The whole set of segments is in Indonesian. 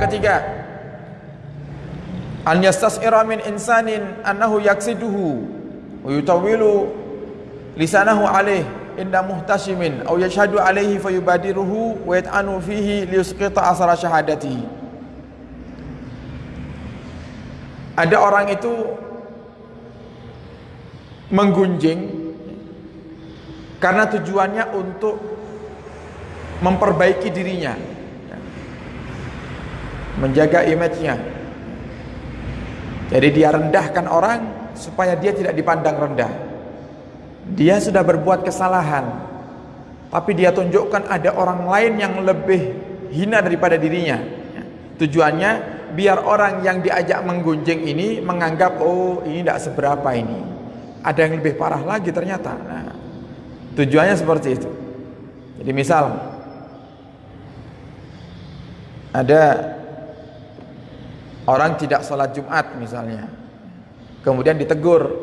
ketiga, an yastas'ira min insanin annahu yaksiduhu wa yutawwilu lisanahu alaih inda muhtashimin aw yashhadu alaihi fayubadiruhu wa yat'anu fihi liyusqita asara syahadatihi. Ada orang itu menggunjing karena tujuannya untuk memperbaiki dirinya, menjaga image-nya. Jadi dia rendahkan orang supaya dia tidak dipandang rendah. Dia sudah berbuat kesalahan, tapi dia tunjukkan ada orang lain yang lebih hina daripada dirinya. Tujuannya biar orang yang diajak menggunjing ini menganggap, oh ini tidak seberapa ini, ada yang lebih parah lagi ternyata. Nah, tujuannya seperti itu. Jadi misal ada orang tidak sholat Jumat misalnya, kemudian ditegur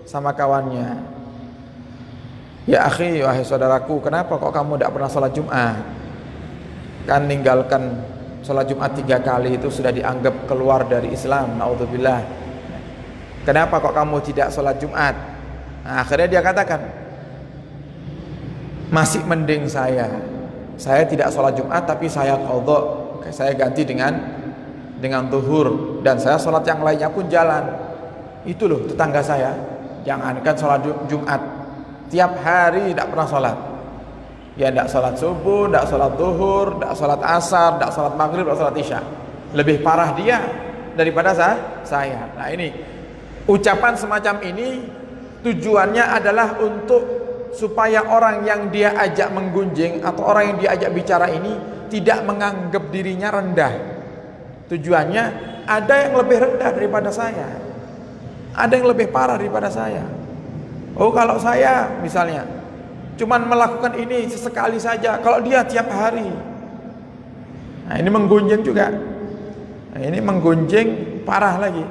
sama kawannya, ya akhi, wahai saudaraku, kenapa kok kamu tidak pernah sholat Jumat? Kan ninggalkan sholat Jumat 3 kali itu sudah dianggap keluar dari Islam, naudzubillah. Kenapa kok kamu tidak sholat Jumat? Nah, akhirnya dia katakan, masih mending saya tidak sholat Jumat tapi saya qadha, saya ganti dengan zuhur, dan saya sholat yang lainnya pun jalan. Itu loh tetangga saya, jangankan sholat Jumat, tiap hari tidak pernah sholat. Ya tidak sholat subuh, tidak sholat zuhur, tidak sholat asar, tidak sholat maghrib, tidak sholat isya. Lebih parah dia daripada saya. Nah ini, ucapan semacam ini tujuannya adalah untuk supaya orang yang dia ajak menggunjing atau orang yang diajak bicara ini tidak menganggap dirinya rendah. Tujuannya, ada yang lebih rendah daripada saya, ada yang lebih parah daripada saya. Oh kalau saya misalnya cuman melakukan ini sesekali saja, kalau dia tiap hari. Nah ini menggunjing juga. Nah, ini menggunjing parah lagi.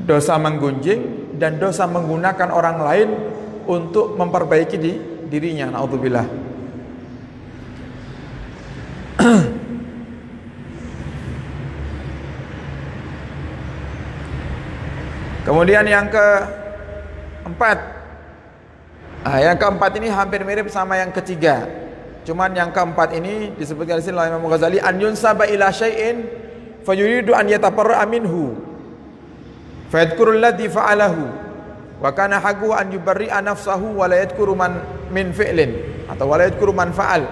Dosa menggunjing dan dosa menggunakan orang lain untuk memperbaiki dirinya. Naudzubillah. Kemudian yang keempat, yang keempat ini hampir mirip sama yang ketiga. Cuman yang keempat ini disebutkan di sini oleh Imam Ghazali, an yunsaba ila syai'in fayuridu an yataparra'a minhu fayadhkuru alladhi fa'alahu wa kana haqqu an yubarri'a nafsahu wa la yadhkuru man min fi'lin atau wa la yadhkuru man fa'al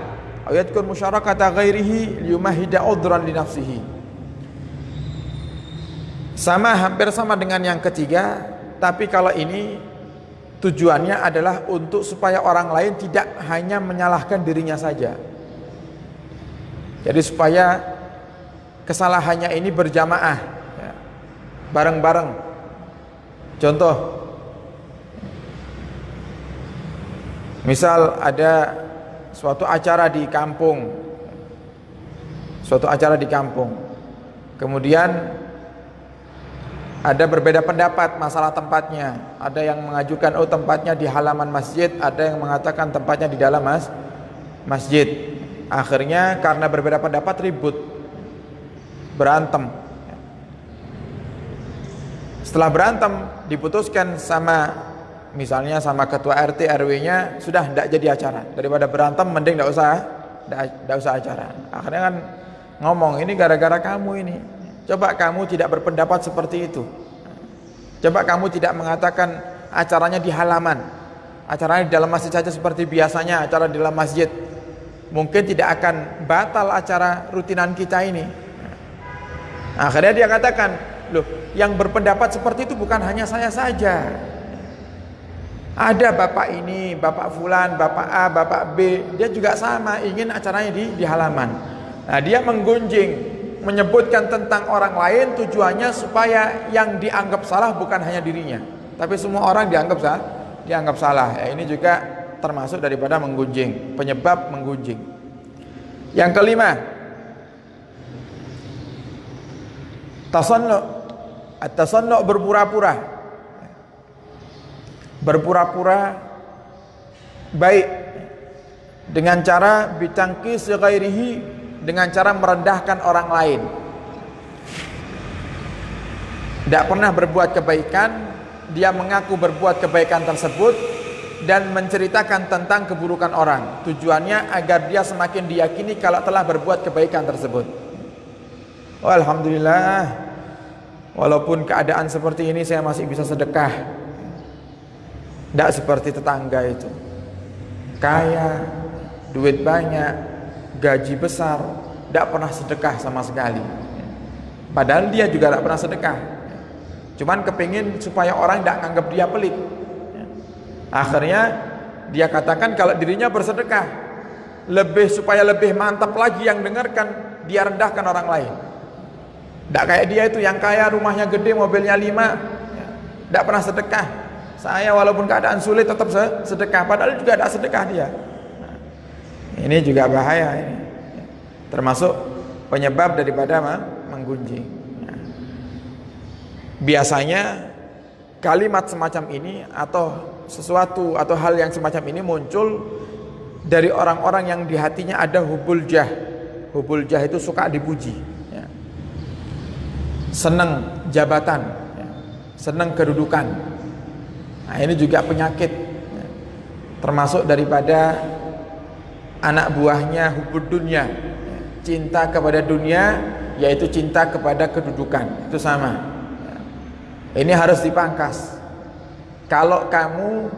aw yadhkur musyarakata ghairihi liyumahhida udhran li nafsihi. Sama, hampir sama dengan yang ketiga, tapi kalau ini tujuannya adalah untuk supaya orang lain tidak hanya menyalahkan dirinya saja. Jadi supaya kesalahannya ini berjamaah, ya, bareng-bareng. Contoh, misal ada suatu acara di kampung, kemudian ada berbeda pendapat masalah tempatnya. Ada yang mengajukan, oh tempatnya di halaman masjid, ada yang mengatakan tempatnya di dalam masjid. Akhirnya karena berbeda pendapat ribut, berantem. Setelah berantem diputuskan sama, misalnya sama ketua RT RW-nya, sudah tidak jadi acara. Daripada berantem mending tidak usah acara. Akhirnya kan ngomong, ini gara-gara kamu ini. Coba kamu tidak berpendapat seperti itu. Coba kamu tidak mengatakan acaranya di halaman, acaranya di dalam masjid saja seperti biasanya acara di dalam masjid. Mungkin tidak akan batal acara rutinan kita ini. Akhirnya dia katakan, loh, yang berpendapat seperti itu bukan hanya saya saja. Ada bapak ini, bapak fulan, bapak A, bapak B, dia juga sama ingin acaranya di halaman. Nah, dia menggunjing, menyebutkan tentang orang lain, tujuannya supaya yang dianggap salah bukan hanya dirinya, tapi semua orang dianggap salah. Ya, ini juga termasuk daripada menggunjing, penyebab menggunjing. Yang kelima, tasannu. At-tasannu berpura-pura baik dengan cara bitangqis ghairihi, dengan cara merendahkan orang lain. Tidak pernah berbuat kebaikan, dia mengaku berbuat kebaikan tersebut dan menceritakan tentang keburukan orang. Tujuannya agar dia semakin diyakini kalau telah berbuat kebaikan tersebut. Oh, alhamdulillah, walaupun keadaan seperti ini saya masih bisa sedekah. Tidak seperti tetangga itu, kaya, duit banyak, gaji besar, tidak pernah sedekah sama sekali. Padahal dia juga tidak pernah sedekah, cuman kepingin supaya orang tidak anggap dia pelit. Akhirnya dia katakan kalau dirinya bersedekah, supaya lebih mantap lagi yang dengarkan, dia rendahkan orang lain. Tidak kayak dia itu yang kaya, rumahnya gede, mobilnya 5, tidak pernah sedekah. Saya walaupun keadaan sulit tetap sedekah, padahal juga tidak sedekah dia. Ini juga bahaya ini. Termasuk penyebab daripada menggunjing. Biasanya kalimat semacam ini atau sesuatu atau hal yang semacam ini muncul dari orang-orang yang di hatinya ada hubul jah. Hubul jah itu suka dipuji, senang jabatan, senang kedudukan. Nah, ini juga penyakit, termasuk daripada anak buahnya hubud dunia, cinta kepada dunia, yaitu cinta kepada kedudukan. Itu sama. Ini harus dipangkas. Kalau kamu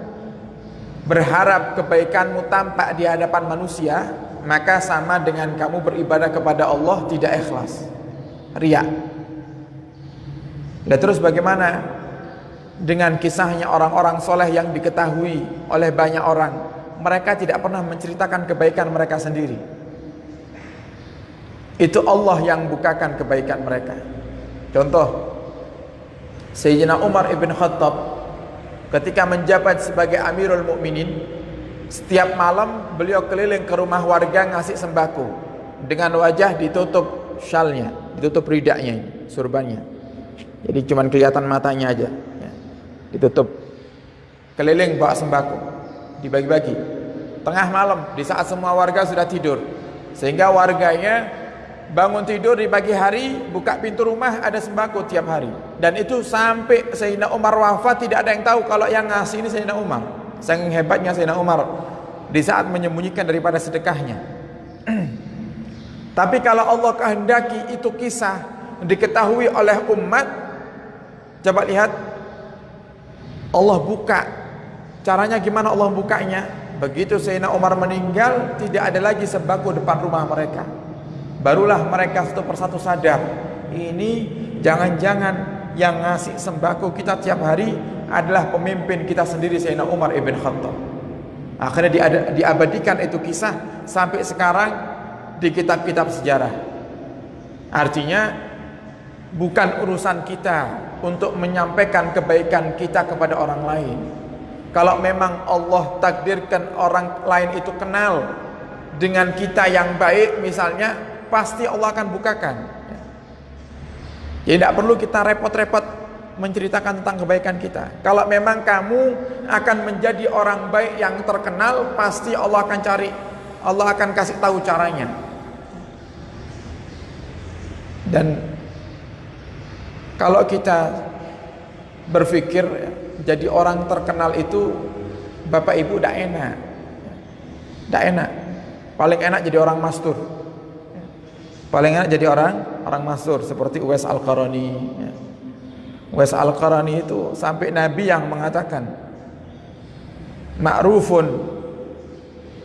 berharap kebaikanmu tampak di hadapan manusia, maka sama dengan kamu beribadah kepada Allah tidak ikhlas, riya. Dan terus bagaimana dengan kisahnya orang-orang soleh yang diketahui oleh banyak orang? Mereka tidak pernah menceritakan kebaikan mereka sendiri. Itu Allah yang bukakan kebaikan mereka. Contoh, Sayyidina Umar ibn Khattab ketika menjabat sebagai Amirul Mukminin, setiap malam beliau keliling ke rumah warga ngasih sembako dengan wajah ditutup syalnya, ditutup ridaknya, surbannya. Jadi cuman kelihatan matanya aja, ditutup. Keliling bawa sembako, dibagi-bagi. Tengah malam, di saat semua warga sudah tidur, sehingga warganya bangun tidur di pagi hari, buka pintu rumah ada sembako tiap hari. Dan itu sampai Sayyidina Umar wafat tidak ada yang tahu kalau yang ngasih ini Sayyidina Umar. Saking hebatnya Sayyidina Umar di saat menyembunyikan daripada sedekahnya. Tapi kalau Allah kehendaki itu kisah diketahui oleh umat, coba lihat Allah buka. Caranya gimana Allah bukanya? Begitu Sayyidina Umar meninggal, tidak ada lagi sembako depan rumah mereka. Barulah mereka satu persatu sadar, ini jangan-jangan yang ngasih sembako kita tiap hari adalah pemimpin kita sendiri, Sayyidina Umar ibn Khattab. Akhirnya diabadikan itu kisah sampai sekarang di kitab-kitab sejarah. Artinya bukan urusan kita untuk menyampaikan kebaikan kita kepada orang lain. Kalau memang Allah takdirkan orang lain itu kenal dengan kita yang baik misalnya, pasti Allah akan bukakan. Jadi tidak perlu kita repot-repot menceritakan tentang kebaikan kita. Kalau memang kamu akan menjadi orang baik yang terkenal, pasti Allah akan cari, Allah akan kasih tahu caranya. Dan kalau kita berpikir jadi orang terkenal itu Bapak Ibu tidak enak. Tidak enak. Paling enak jadi orang mastur. Paling enak jadi orang mastur seperti Uwais Al-Qarani. Uwais Al-Qarani itu sampai Nabi yang mengatakan ma'rufun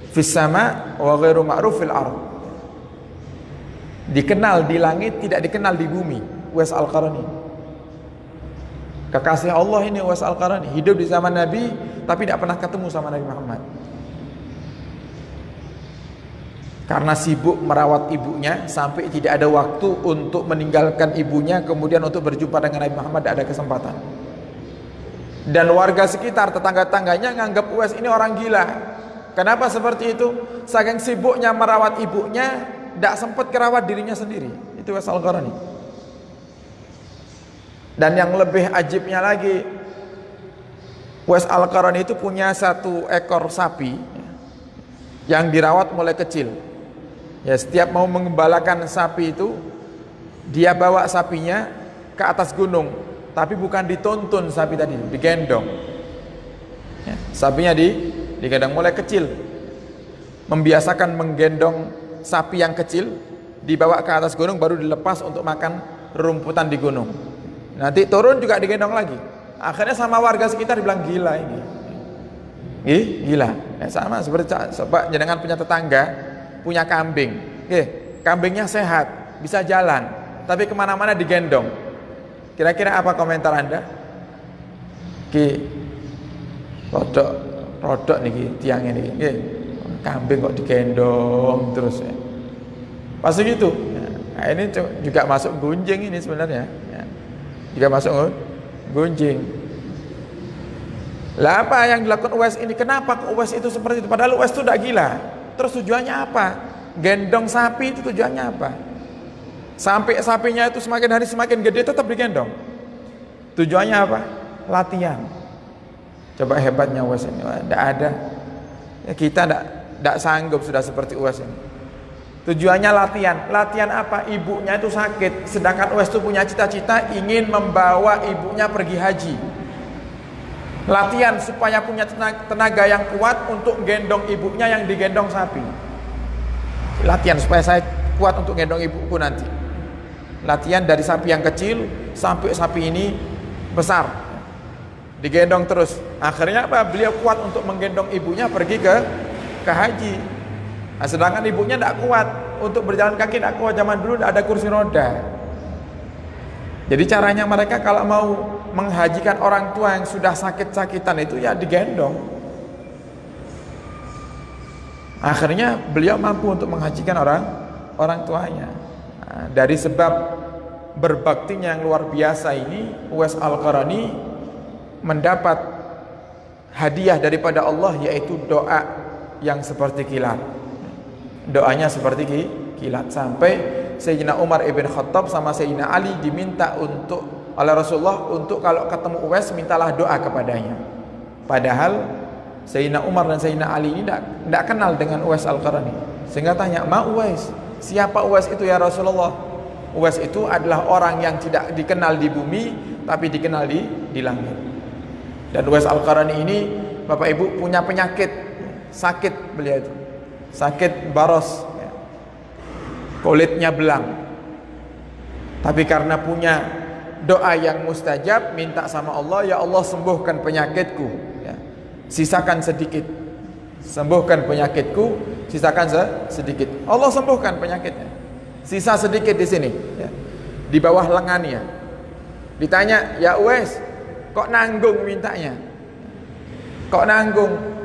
fis sama wa ghairu ma'ruf fil ard. Dikenal di langit, tidak dikenal di bumi. Uwais Al-Qarani, kekasih Allah ini. Uwais Al-Qarani hidup di zaman Nabi tapi tidak pernah ketemu sama Nabi Muhammad. Karena sibuk merawat ibunya sampai tidak ada waktu untuk meninggalkan ibunya, kemudian untuk berjumpa dengan Nabi Muhammad tidak ada kesempatan. Dan warga sekitar, tetangga-tangganya nganggap Uwais ini orang gila. Kenapa seperti itu? Saking sibuknya merawat ibunya, tidak sempat kerawat dirinya sendiri. Itu Uwais Al-Qarani. Dan yang lebih ajibnya lagi, Uwais Al-Qarani itu punya 1 ekor sapi yang dirawat mulai kecil. Ya, setiap mau mengembalakan sapi itu, dia bawa sapinya ke atas gunung, tapi bukan dituntun sapi tadi, digendong. Ya, sapinya digendong mulai kecil, membiasakan menggendong sapi yang kecil, dibawa ke atas gunung, baru dilepas untuk makan rumputan di gunung. Nanti turun juga digendong lagi. Akhirnya sama warga sekitar dibilang gila ini. Gila. Ya, sama seperti coba jenengan punya tetangga punya kambing. Kambingnya sehat, bisa jalan, tapi kemana-mana digendong. Kira-kira apa komentar Anda? Rodok nih tiang ini. Kambing kok digendong terus ya. Pasti gitu. Nah, ini juga masuk gunjing ini sebenarnya. Ya. Juga masuk gunjing. Lah apa yang dilakukan Uwais ini? Kenapa Uwais itu seperti itu? Padahal Uwais itu tidak gila. Terus tujuannya apa? Gendong sapi itu tujuannya apa? Sampai sapinya itu semakin hari semakin gede tetap digendong. Tujuannya apa? Latihan. Coba hebatnya Uwais ini. Tidak ada. Ya, kita tidak sanggup sudah seperti Uwais ini. Tujuannya latihan. Latihan apa? Ibunya itu sakit. Sedangkan Uwais itu punya cita-cita ingin membawa ibunya pergi haji. Latihan supaya punya tenaga yang kuat untuk gendong ibunya yang digendong sapi. Latihan supaya saya kuat untuk gendong ibuku nanti. Latihan dari sapi yang kecil sampai sapi ini besar. Digendong terus. Akhirnya apa? Beliau kuat untuk menggendong ibunya pergi ke haji. Nah, sedangkan ibunya tidak kuat untuk berjalan kaki, tidak kuat. Zaman dulu tidak ada kursi roda. Jadi caranya mereka kalau mau menghajikan orang tua yang sudah sakit-sakitan itu ya digendong. Akhirnya beliau mampu untuk menghajikan orang tuanya. Nah, dari sebab berbaktinya yang luar biasa ini, Uwais Al-Qarani mendapat hadiah daripada Allah, yaitu doa yang seperti kilat. Doanya seperti kilat, sampai Sayyidina Umar ibn Khattab sama Sayyidina Ali diminta oleh Rasulullah untuk kalau ketemu Uwais mintalah doa kepadanya. Padahal Sayyidina Umar dan Sayyidina Ali ini tidak kenal dengan Uwais Al-Qarani. Sehingga tanya, "Ma Uwais? Siapa Uwais itu ya Rasulullah?" Uwais itu adalah orang yang tidak dikenal di bumi tapi dikenal di langit. Dan Uwais Al-Qarani ini Bapak Ibu punya penyakit, sakit beliau itu. Sakit baros, kulitnya belang. Tapi karena punya doa yang mustajab, minta sama Allah, ya Allah sembuhkan penyakitku, ya. Sisakan sedikit. Sembuhkan penyakitku, sisakan sedikit. Allah sembuhkan penyakitnya. Sisa sedikit di sini, ya. Di bawah lengannya. Ditanya, "Ya Uwais, kok nanggung mintanya? Kok nanggung?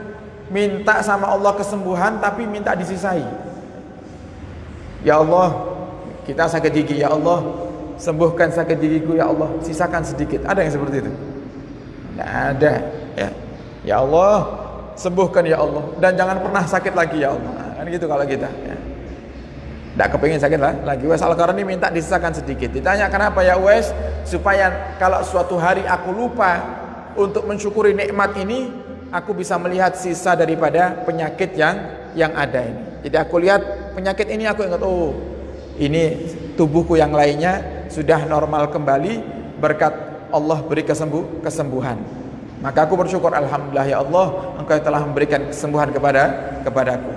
Minta sama Allah kesembuhan tapi minta disisai." "Ya Allah, kita sakit gigi, ya Allah sembuhkan sakit gigiku, ya Allah sisakan sedikit." Ada yang seperti itu? Tidak ada, ya. "Ya Allah sembuhkan ya Allah, dan jangan pernah sakit lagi ya Allah." Kan gitu kalau kita, ya. Tidak kepingin sakit lagi. Uwais Al-Qarani minta disisakan sedikit. Ditanya, "Kenapa ya Uwais?" "Supaya kalau suatu hari aku lupa untuk mensyukuri nikmat ini, aku bisa melihat sisa daripada penyakit yang ada ini. Jadi aku lihat penyakit ini, aku ingat, oh ini tubuhku yang lainnya sudah normal kembali berkat Allah beri kesembuhan. Maka aku bersyukur, alhamdulillah ya Allah, Engkau telah memberikan kesembuhan kepadaku."